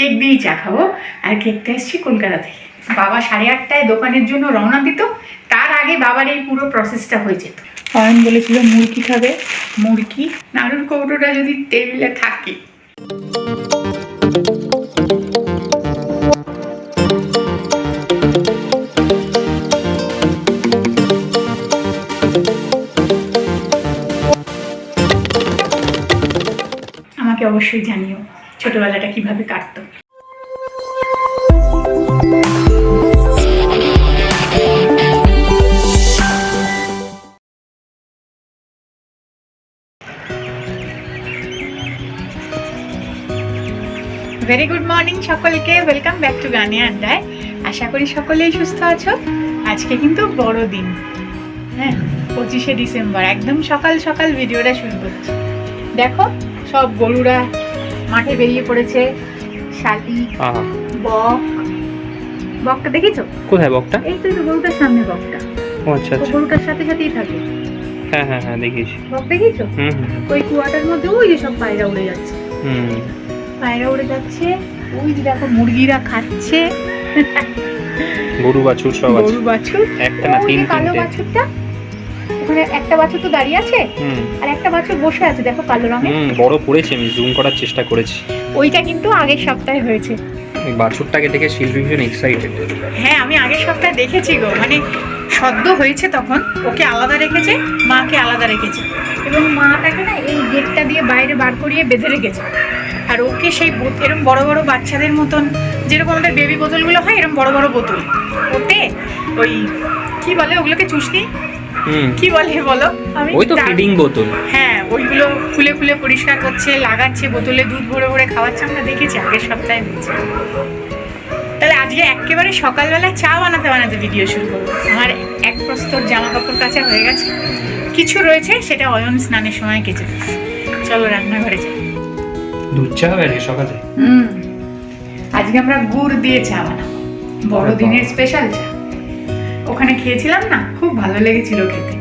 Cake দিয়েই চা খাবো। আর কেকটা এসছি কলকাতা থেকে। বাবা 8:30টায় দোকানের জন্য রওনা দিত, তার আগে বাবার এই পুরো প্রসেসটা হয়ে যেত। অয়ন বলেছিল মুরগি খাবে, মুরগি। নাড়ুর কৌটোটা যদি টেবিলে থাকে। আমাকে অবশ্যই জানিও ছোটবেলাটা কিভাবে কাটতো। ভেরি গুড মর্নিং সকলকে, ওয়েলকাম ব্যাক টু গানে আড্ডায়। আশা করি সকলেই সুস্থ আছো। আজকে কিন্তু বড়দিন, হ্যাঁ 25শে ডিসেম্বর। একদম সকাল সকাল ভিডিওটা শুরু করছি। দেখো সব গরুরা মাঠে বেরিয়ে পড়েছে। শালি, বকটা দেখেছো? কোথায় বকটা? এই তো গরুটার সামনে বকটা। ও আচ্ছা আচ্ছা, গরুটার সাথে সাথেই থাকে। হ্যাঁ হ্যাঁ হ্যাঁ দেখেছি। বক দেখেছো? ওই কুয়াটার মধ্যে ওই যে সব পায়রা উড়ে যাচ্ছে। পায়রা উড়ে যাচ্ছে, ওই যে দেখো মুরগিরা খাচ্ছে। গরু বাছুর সব আছে। গরু বাছুর একটা না তিনটে। কালো বাছুরটা ওখানে, একটা বাছুর তো দাঁড়িয়ে আছে আর একটা বাছুর বসে আছে দেখো কালো রঙের। বড় পড়েছে, আমি জুম করার চেষ্টা করেছি। ওইটা কিন্তু আগের সপ্তাহে হয়েছে। এই বাছুরটাকে দেখে শিল্পী ভীষণ এক্সাইটেড। হ্যাঁ আমি আগের সপ্তাহে দেখেছি গো, মানে সদ্য হয়েছে তখন। ওকে আলাদা রেখেছে, মাকে আলাদা রেখেছে, এবং মাটাকে না এই গেটটা দিয়ে বাইরে বার করিয়ে বেঁধে রেখেছে। আর ওকে সেই এরকম বড় বড় বাচ্চাদের মতন, যেরকম আমাদের বেবি বোতলগুলো হয় এরকম বড় বড় বোতল, ওতে ওই কি বলে ওগুলোকে, চুষনি কি বলে বলো? আমি ওই তো ফিডিং বোতল। হ্যাঁ ওইগুলো খুলে খুলে পরিষ্কার করছে, লাগাচ্ছে, বোতলে দুধ ভরে ভরে খাওয়াচ্ছে। আমরা দেখেছি আগের সপ্তাহে হয়েছে। তাহলে আজকে একেবারে সকালবেলা চা বানাতে বানাতে ভিডিও শুরু করবো। আমার এক প্রস্তর জামা কাপড় কাচা হয়ে গেছে, কিছু রয়েছে সেটা অয়ন স্নানের সময় কেচে দেবে। চলো রান্নাঘরে যাই। দুধ চা হবে আজকে সকালে? আজকে আমরা গুড় দিয়ে চা বানাবো, বড়দিনের স্পেশাল চা। ওখানে খেয়েছিলাম না, খুব ভালো লেগেছিল খেতে।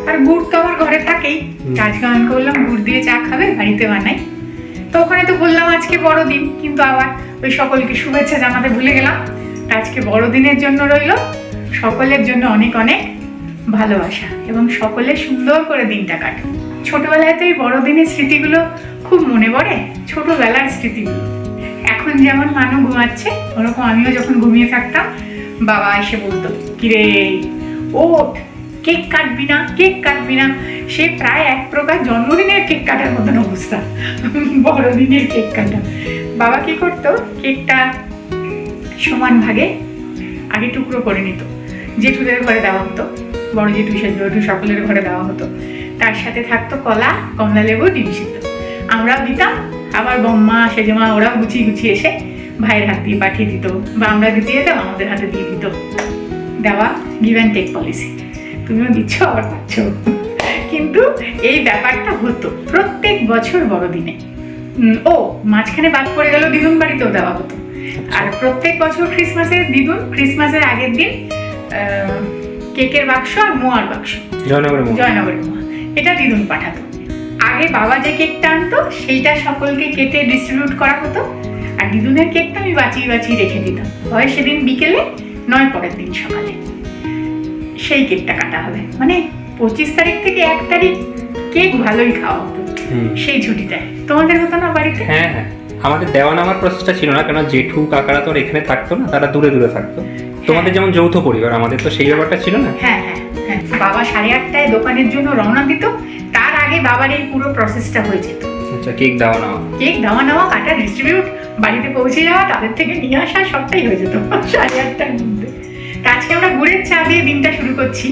আর গুড় তো আমার ঘরে থাকেই, আজকে আমি বললাম গুড় দিয়ে চা খাবে, বাড়িতে বানাই। তো ওখানে তো বললাম আজকে বড়দিন, কিন্তু আবার ওই সকলকে শুভেচ্ছা জানাতে ভুলে গেলাম। আজকে বড়দিনের জন্য রইল সকলের জন্য অনেক অনেক ভালোবাসা, এবং সকলে সুন্দর করে দিনটা কাটে। ছোটবেলায় তো এই বড়দিনের স্মৃতিগুলো খুব মনে পড়ে, ছোটবেলার স্মৃতিগুলো। এখন যেমন মানু ঘুমাচ্ছে, ওরকম আমিও যখন ঘুমিয়ে থাকতাম বাবা এসে বলতো, কিরে ওঠ, কেক কাটবি না, কেক কাটবি না। সে প্রায় এক প্রকার জন্মদিনের কেক কাটার মতন অবস্থা, বড়দিনের কেক কাটা। বাবা কি করতো, কেকটা সমান ভাগে আগে টুকরো করে নিত, জেঠুদের ঘরে দেওয়া হতো, বড় জেঠু সেজেঠু সকলের ঘরে দেওয়া হতো। তার সাথে থাকতো কলা, কমলা লেবু, ডিম সিদ্ধ। আমরাও দিতাম, আবার বম্মা সেজমা ওরাও গুছিয়ে গুছিয়ে এসে ভাইয়ের হাত দিয়ে পাঠিয়ে দিত, বা আমরা দিতে যেতাম আমাদের হাতে দিয়ে দিত। দেওয়া গিভ অ্যান্ড টেক পলিসি, তুমিও দিচ্ছ আবার পাচ্ছ। কিন্তু এই ব্যাপারটা হতো প্রত্যেক বছর বড়দিনে। ও মাঝখানে বাদ পড়ে গেল, দিদুন বাড়িতেও দেওয়া হতো। আর প্রত্যেক বছর ক্রিসমাসের দিদুন, ক্রিসমাসের আগের দিন কেকের বাক্স আর মোয়ার বাক্স, জয়নগরের মোয়া, এটা দিদুন পাঠাতো। আগে বাবা যে কেকটা আনতো সেইটা সকলকে কেটে ডিস্ট্রিবিউট করা হতো, আর দিদুনের কেকটা আমি বাঁচিয়ে বাঁচিয়ে রেখে দিতাম, হয় সেদিন বিকেলে নয় পরের দিন সকালে সেই কেকটা কাটা হবে। মানে 25 তারিখ থেকে 1 তারিখ কেক ভালোই খাওয়া হতো সেই ছুটিটায়। তোমাদের হতো না বাড়িতে? হ্যাঁ হ্যাঁ, আমাদের দেওয়া নামার প্রসেসটা ছিল না, কেন জেঠু কাকারা তো এখানে থাকতো না, তারা দূরে দূরে থাকতো। তোমাদের যেমন যৌথ পরিবার, আমাদের তো সেই ব্যাপারটা ছিল না। হ্যাঁ হ্যাঁ হ্যাঁ, বাবা 8:30টায় দোকানের জন্য রওনা দিত, তার আগে বাবার এই পুরো প্রসেসটা হয়ে যেত। আচ্ছা, কেক দেওয়া নেওয়া, কাটা, ডিস্ট্রিবিউট, বাড়িতে পৌঁছে যাওয়া, তাদের থেকে নিয়ে আসা, সবটাই হয়ে যেত 8:30টার মধ্যে। আজকে আমরা গুড়ের চা দিয়ে দিনটা শুরু করছি।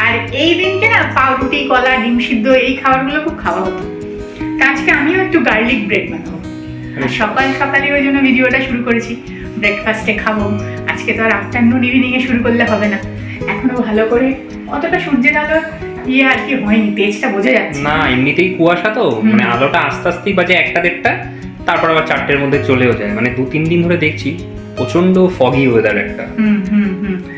আর এই দিনকে না পাউরুটি, কলা, ডিম সিদ্ধ এই খাবারগুলো খুব খাওয়া হতো। তা আজকে আমিও একটু গার্লিক ব্রেড বানাবো, সকাল সকালে ওই জন্য ভিডিওটা শুরু করেছি। ব্রেকফাস্টে খাবো আজকে, তো আর আফটারনুন ইভিনিংয়ে শুরু করলে হবে না। এখনো ভালো করে অতটা সূর্যের আলো আর কি হয়নি, তেজটা বোঝা যাচ্ছে না। এমনিতেই কুয়াশা তো, মানে আলোটা আস্তে আস্তেই বাজে 1টা 1:30, তারপর আবার 4টের মধ্যে চলেও যায়। মানে 2-3 দিন ধরে দেখছি প্রচন্ড ফগি ওয়েদার একটা।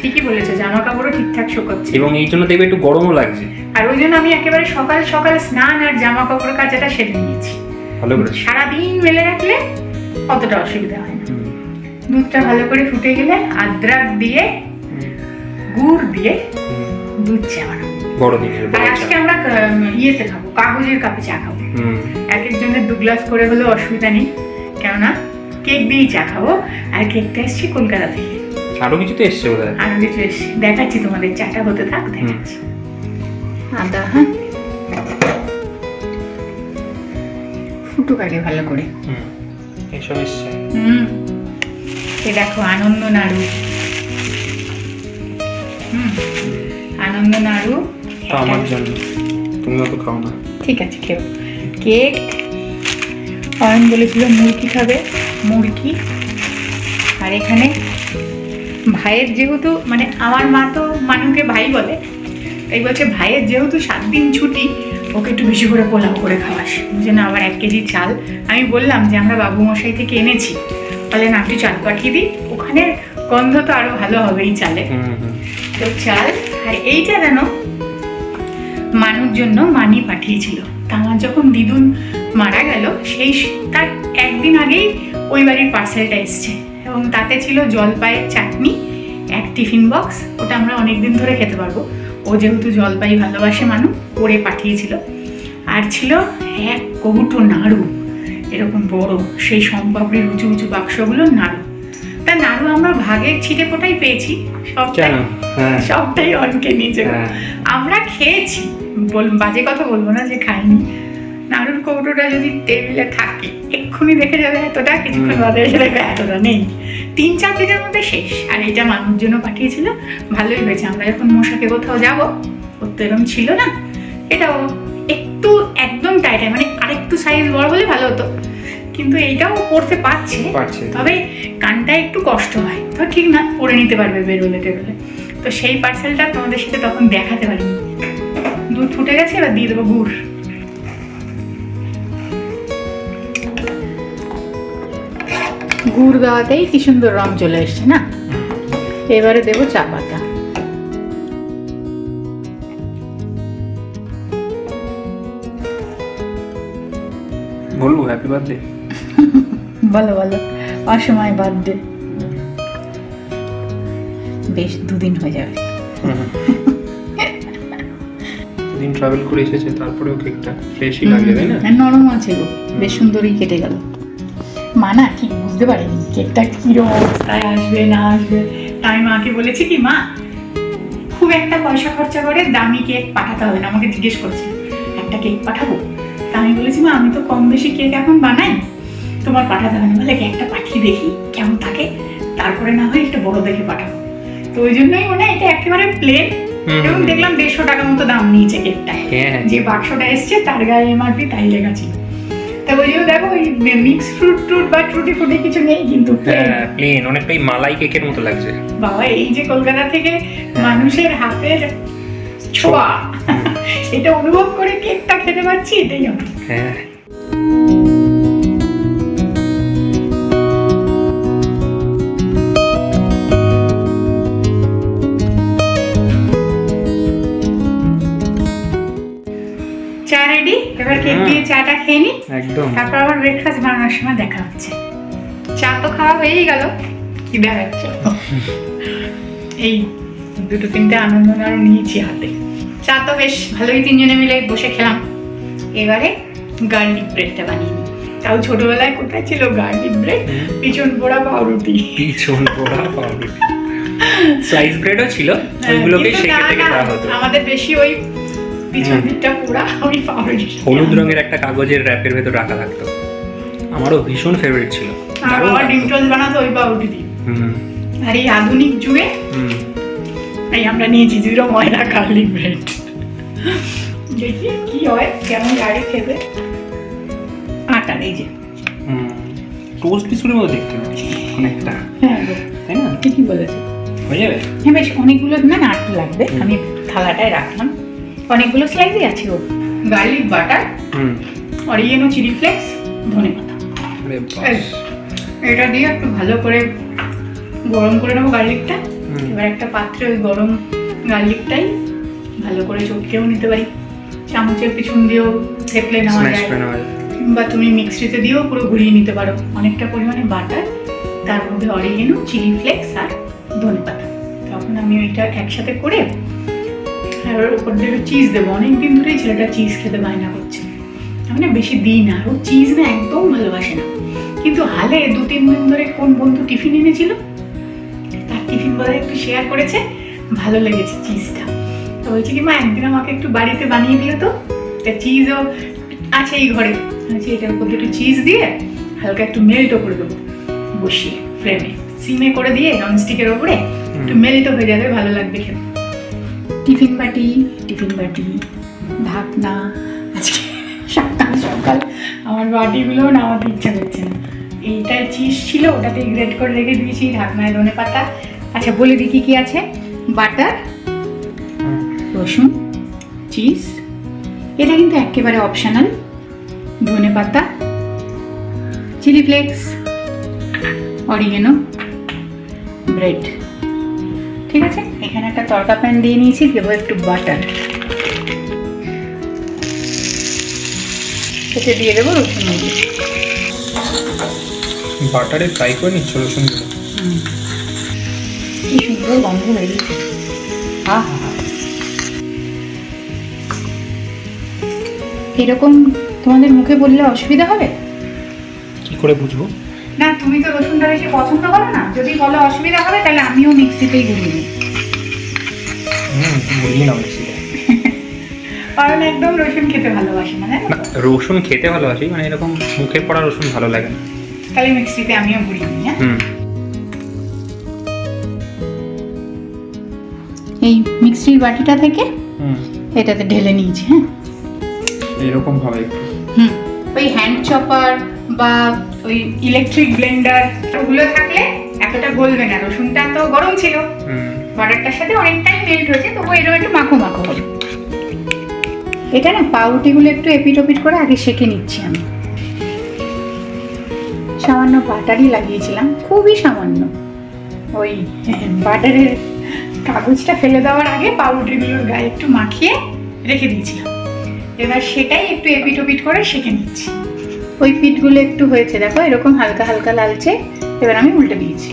ঠিকই বলেছো, জামা কাপড়ও ঠিকঠাক শুকোচ্ছে, এবং এই জন্য দেখবে একটু গরমও লাগছে। আর ওই জন্য আমি একেবারে সকাল সকাল স্নান আর জামা কাপড় কাচাটা সেরে নিয়েছি। ভালো করে সারাদিন মেলে রাখলে অতটা অসুবিধা হয় না। দুধটা ভালো করে ফুটে গেলে আদ্রাক দিয়ে গুড় দিয়ে দুধ চা বানাবো বড়দিনের আর আজকে আমরা ইয়েতে খাবো, কাগজের কাপে চা খাবো। এক একজনের 2 গ্লাস করে হলে অসুবিধা নেই, কেননা কেক দিয়েই চা খাবো। আর কেকটা এসছে কলকাতা থেকে, আরো কিছু তো এসছে বোধ হয়। আরো কিছু এসছে, দেখাচ্ছি তোমাদের। চাটা হতে থাক, দেখাচ্ছি। আদা, হ্যাঁ, ফুটুক আগে ভালো করে। এসব এসছে। এই দেখো আনন্দ নাড়ু। আনন্দ নাড়ু তো আমার জন্য, তুমি অত খাও না। ঠিক আছে, খেও। কেক অয়ন বলেছিল মুরগি খাবে, মুরগি। আর এখানে ভাইয়ের যেহেতু, মানে আমার মা তো মানুকে ভাই বলে, তাই বলছে ভাইয়ের যেহেতু 7 দিন ছুটি, ওকে একটু বেশি করে পোলাও করে খাওয়াস। ওই জন্য আবার 1 কেজি চাল। আমি বললাম যে আমরা বাবু মশাই থেকে এনেছি, বলে না একটু চাল পাঠিয়ে দিই, ওখানে গন্ধ তো আরো ভালো হবে এই চালে। তো চাল। আর এইটা যেন মানুর জন্য মানি পাঠিয়েছিল। তা আমার যখন দিদুন মারা গেল, সেই তার 1 দিন আগেই ওই বাড়ির পার্সেলটা এসছে, এবং তাতে ছিল জলপাইয়ের চাটনি, 1 টিফিন বক্স। ওটা আমরা অনেক দিন ধরে খেতে পারবো, ও যেহেতু জলপাই ভালোবাসে মানু, করে পাঠিয়েছিল। আর ছিল 1 কৌটো নাড়ু, এরকম বড়, সেই সম্পাবড়ির উঁচু উঁচু বাক্সগুলো নাড়ু। তা নাড়ু আমরা ভাগের ছিটে ফোটাই পেয়েছি, সবটাই অনকে নিয়েছে। আমরা খেয়েছি, বাজে কথা বলবো না যে খাইনি। নাড়ুর কৌটোটা যদি টেবিলে থাকে, এক্ষুনি দেখে যাবে এতটা, কিছুক্ষণ বাদে এসে দেখবে এতটা নেই। 3-4 দিনের মধ্যে শেষ। আর এটা মানুষ জন্য পাঠিয়েছিল, ভালোই হয়েছে। আমরা যখন মশাকে কোথাও যাবো, ওর তো এরকম ছিল না, এটাও একটু একদম টাইট, মানে আরেকটু সাইজ বড় হলে ভালো হতো, কিন্তু এইটাও পড়তে পারছে। তবে কানটা একটু কষ্ট হয়, তো ঠিক না, পরে নিতে পারবে বেরোলে টেরোলে। তো সেই পার্সেলটা তোমাদের সাথে তখন দেখাতে পারিনি। দুধ ফুটে গেছে, এবার দিয়ে দেবো গুড়। গুড় দেওয়াতেই কি সুন্দর রং চলে এসছে না। এবারে দেবো চা পাতা। বলবো হ্যাপি বার্থডে? বলো বলো, অসময় বার্থডে। বেশ 2 দিন হয়ে যাবে। দিন ট্রাভেল করে এসেছে, তারপরেও কেকটা ফ্রেশই লাগে, তাই না? নরম আছে গো, বেশ সুন্দরই কেটে গেল। মা না ঠিক বুঝতে পারিনি কেকটা কিরকম অবস্থায় আসবে না আসবে। তাই মাকে বলেছি কি, মা খুব একটা পয়সা খরচা করে দামি কেক পাঠাতে হবে না। আমাকে জিজ্ঞেস করছে একটা কেক পাঠাবো, তা আমি বলেছি মা আমি তো কম বেশি কেক এখন বানাই, তোমার পাঠাতে হবে না। বলে কেকটা পাঠিয়ে দেখি কেমন থাকে, তারপরে না হয় একটু বড় দেখে পাঠাবো। তো ওই জন্যই মনে হয় এটা একেবারে প্লেন, এবং দেখলাম 150 টাকা মতো দাম নিয়েছে কেকটা। যে বাক্সটা এসছে তার গায়ে এমআরপি তাই লেখা ছিল। তা ওই জন্য দেখো ওই মিক্স ফ্রুট বা টুটি ফুটি কিছু নেই, কিন্তু প্লেন, অনেকটাই মালাই কেকের মতো লাগছে। বাবা এই যে কলকাতা থেকে মানুষের হাতের ছোঁয়া, এটা অনুভব করে কেকটা খেতে পাচ্ছি, এটাই অনেক। চা রেডি, এবার কেক দিয়ে চাটা খেয়ে নি, একদম। তারপর আবার ব্রেকফাস্ট বানানোর সময় দেখা হচ্ছে। চা তো খাওয়া হয়েই গেল, কি দেখাচ্ছ? এই 2-3টে আনন্দ নাড়ু নিয়েছি হাতে। চা তো বেশ ভালোই 3 জনে মিলে বসে খেলাম। এবারে গার্লিক ব্রেডটা বানিয়ে নিই। তাও ছোটবেলায় কোথায় ছিল গার্লিক ব্রেড? পিছন পোড়া পাউরুটি। পিছন পোড়া পাউরুটি, স্লাইস ব্রেডও ছিল, ওইগুলোকে সেকে থেকে দেওয়া হতো। আমাদের বেশি ওই পিছন দিকটা পোড়া, ওই পাউরুটি। হলুদ রঙের একটা কাগজের র্যাপের ভেতর রাখা থাকতো, আমারও ভীষণ ফেভারিট ছিল। আর বাবা ডিম টোস্ট বানাতো ওই পাউরুটি দিয়ে। আর এই আধুনিক যুগে এই আমরা নিয়েছি 0 ময়দা গার্লিক ব্রেড। দেখি কি হয়, কেমন লাগে খেতে। আটা এই যে টোস্ট বিস্কুটের মতো দেখতে অনেকটা, হ্যাঁ তাই না? ঠিকই বলেছো, হয়ে যাবে। হ্যাঁ বেশ অনেকগুলো না আটটা লাগবে, আমি থালাটায় রাখলাম। অনেকগুলো স্লাইসই আছে। ও garlic butter, oregano, chilli flakes, ধনেপাতা, এটা দিয়ে একটু ভালো করে গরম করে নেবো গার্লিকটা। এবার একটা পাত্রে ওই গরম গার্লিকটাই ভালো করে চটকেও নিতে পারি, চামচের পিছন দিয়েও থেপলে নেওয়া যায়, বা তুমি মিক্সিতে দিয়েও পুরো ঘুরিয়ে নিতে পারো। অনেকটা পরিমাণে বাটার, তার মধ্যে অরিগেনো, চিলি ফ্লেক্স আর ধনেপাতা। তখন আমি ওইটা একসাথে করে আর ওর উপর দিয়ে একটু চিজ দেবো। অনেকদিন ধরেই ছেলেটা চিজ খেতে বায়না করছে, আমি না বেশি দিই না, ও চিজ না একদম ভালোবাসে না। কিন্তু হালে 2-3 দিন ধরে কোন বন্ধু টিফিন এনেছিল, তার টিফিন বলে একটু শেয়ার করেছে, ভালো লেগেছে চিজটা। তো বলছি কি মা একদিন আমাকে একটু বাড়িতে বানিয়ে দিও তো। চিজও আছে এই ঘরে, আছে এটার উপর একটু চিজ দিয়ে হালকা একটু মেল্টও করে দেবো বসিয়ে ফ্লেমে, সিমে করে দিয়ে ননস্টিকের ওপরে একটু মেল্টও হয়ে যাবে, ভালো লাগবে খেতে। টিফিন বাটি, ঢাকনা, আজকে সকাল সকাল আমার বাটিগুলো নামাতে ইচ্ছা করছে না। এইটাই চিজ ছিল, ওটাতে গ্রেট করে রেখে দিয়েছি, ঢাকনায় ধনেপাতা। আচ্ছা বলে দিই কি কি আছে, বাটার, রসুন, চিজ, এটা কিন্তু একেবারে অপশনাল, ধনেপাতা, চিলি ফ্লেক্স, অরিগেনো, ব্রেড। ঠিক আছে, এখানে একটা তড়কা প্যান দিয়ে নিয়েছি, দেবো একটু বাটার, এতে দিয়ে দেবো রসুন। বাটারে ফ্রাই করে নিচ্ছ রসুনগুলো? কি সুন্দর গন্ধ বেরিয়েছে, এরকম তোমাদের মুখে বললে অসুবিধা হবে? কি করে বুঝবো? না, তুমি তো রসুনটা বেশি পছন্দ করো না, যদি বলো অসুবিধা হবে তাহলে আমিও মিক্সিতেই গুলিয়ে দিই। বলি না মিক্সিতে, কারণ একদম রসুন খেতে ভালোবাসে না, জানো? না রসুন খেতে ভালোবাসি, মানে এরকম মুখে পড়া রসুন ভালো লাগে না। তাহলে মিক্সিতে আমিও গুলিয়ে নিই। হ্যাঁ, এই মিক্সির বাটিটা থেকে এটাতে ঢেলে নিয়েছি। হ্যাঁ, এরকম ভাবে একটু। ওই হ্যান্ড চপার বা ওই ইলেকট্রিক ব্লেন্ডার ওগুলো থাকলে এতটা গলবে না, রসুনটা তো গরম ছিল, বাটারটার সাথে অনেকটাই মেল্ট হয়েছে, তবু এরকম একটু মাখো মাখো হবে। এটা না পাউরুটিগুলো একটু এপিট ওপিট করে আগে সেঁকে নিচ্ছি আমি। সামান্য বাটারই লাগিয়েছিলাম, খুবই সামান্য, ওই বাটারের কাগজটা ফেলে দেওয়ার আগে পাউরুটিগুলোর গায়ে একটু মাখিয়ে রেখে দিয়েছিলাম। এবার সেটাই একটু এপিট ওপিট করে সেঁকে নিচ্ছি। ওই পিঠগুলো একটু হয়েছে, দেখো এরকম হালকা হালকা লালচে। এবার আমি উল্টে দিয়েছি,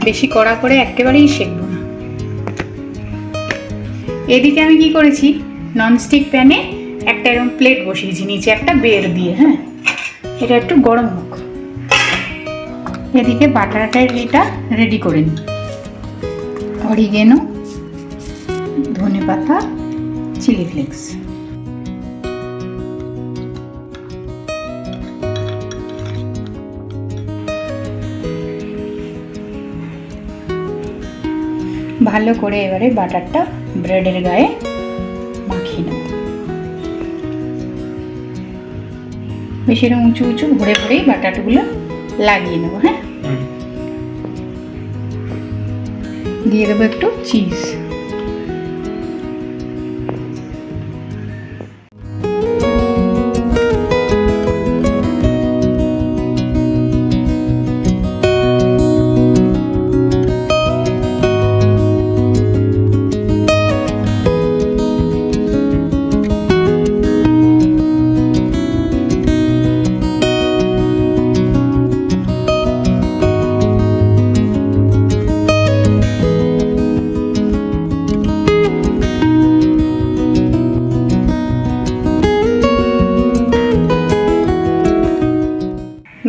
বেশি কড়া করে একেবারেই সেঁকবো না। এদিকে আমি কি করেছি, ননস্টিক প্যানে একটা এরকম প্লেট বসিয়েছি, নিচে একটা বের দিয়ে। হ্যাঁ, এটা একটু গরম হোক। এদিকে বাটারটার এটা রেডি করে নিই, অরিগেনো, ধনেপাতা, চিলি ফ্লেক্স। ভালো করে এবারে বাটারটা ব্রেডের গায়ে মাখিয়ে নেব। বেশি এরকম উঁচু উঁচু ভরে ভরেই বাটারগুলো লাগিয়ে নেবো। হ্যাঁ, দিয়ে দেবো একটু চিজ।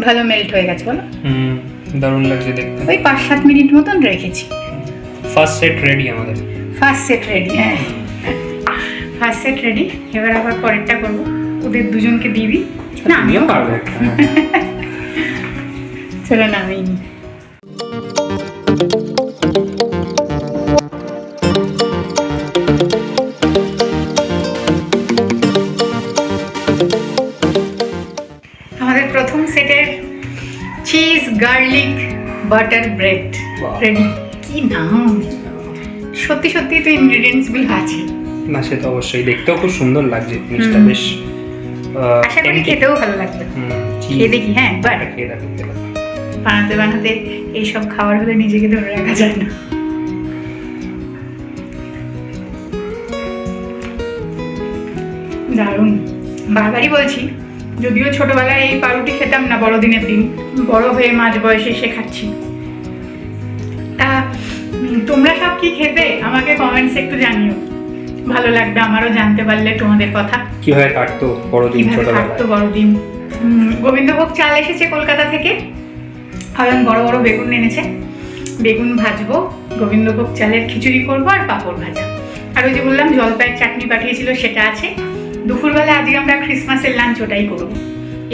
ভালো মেল্ট হয়ে গেছে, বলো? দারুণ লাগছে দেখতে। ওই 5-7 মিনিট মতন রেখেছি। ফার্স্ট সেট রেডি আমাদের। First set ready. হ্যাঁ, ফার্স্ট সেট রেডি। এবার আবার পরেরটা করবো, ওদের দুজনকে দিবি। না আমিও পারবো। চলো না আমি আমাদের প্রথম সেটের cheese garlic butter bread ready. কি নাম, সত্যি সত্যি তো ইনগ্রেডিয়েন্টস গুলো আছে। না সে তো অবশ্যই, দেখতেও খুব সুন্দর লাগছে জিনিসটা, বেশ আশা করি খেতেও ভালো লাগবে। খেয়ে দেখি। হ্যাঁ, একবার খেয়ে দেখতে বানাতে বানাতে এইসব খাবার হলে নিজেকে ধরে রাখা যায় না। দারুণ, বারবারই বলছি যদিও ছোটবেলায় এই পাউরুটি খেতাম না বড়দিনের দিন, বড় হয়ে মাঝ বয়সে এসে খাচ্ছি। তা তোমরা সব কি খেতে আমাকে কমেন্টসে একটু জানিও, ভালো লাগবে আমারও জানতে পারলে তোমাদের কথা। কিভাবে কাটতো বড়দিন কিভাবে ছোটবেলায়? কাটতো বড়দিন। গোবিন্দভোগ চাল এসেছে কলকাতা থেকে, অয়ন বড় বড় বেগুন এনেছে, বেগুন ভাজবো, গোবিন্দভোগ চালের খিচুড়ি করবো আর পাঁপড় ভাজা। আর ওই যে বললাম জলপাইয়ের চাটনি পাঠিয়েছিল সেটা আছে। দুপুরবেলা আজকে আমরা ক্রিসমাসের লাঞ্চ ওটাই করবো,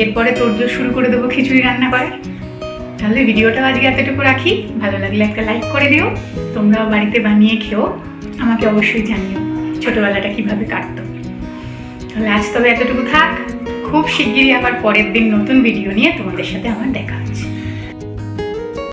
এরপরে তোড়জোড় শুরু করে দেবো খিচুড়ি রান্না করার। তাহলে ভিডিওটাও আজকে এতটুকু রাখি, ভালো লাগলে একটা লাইক করে দিও, তোমরাও বাড়িতে বানিয়ে খেও, আমাকে অবশ্যই জানিও ছোটবেলাটা কিভাবে কাটতো। তাহলে আজ তবে এতটুকু থাক, খুব শিগগিরই আবার পরের দিন নতুন ভিডিও নিয়ে তোমাদের সাথে আমার দেখা হচ্ছে।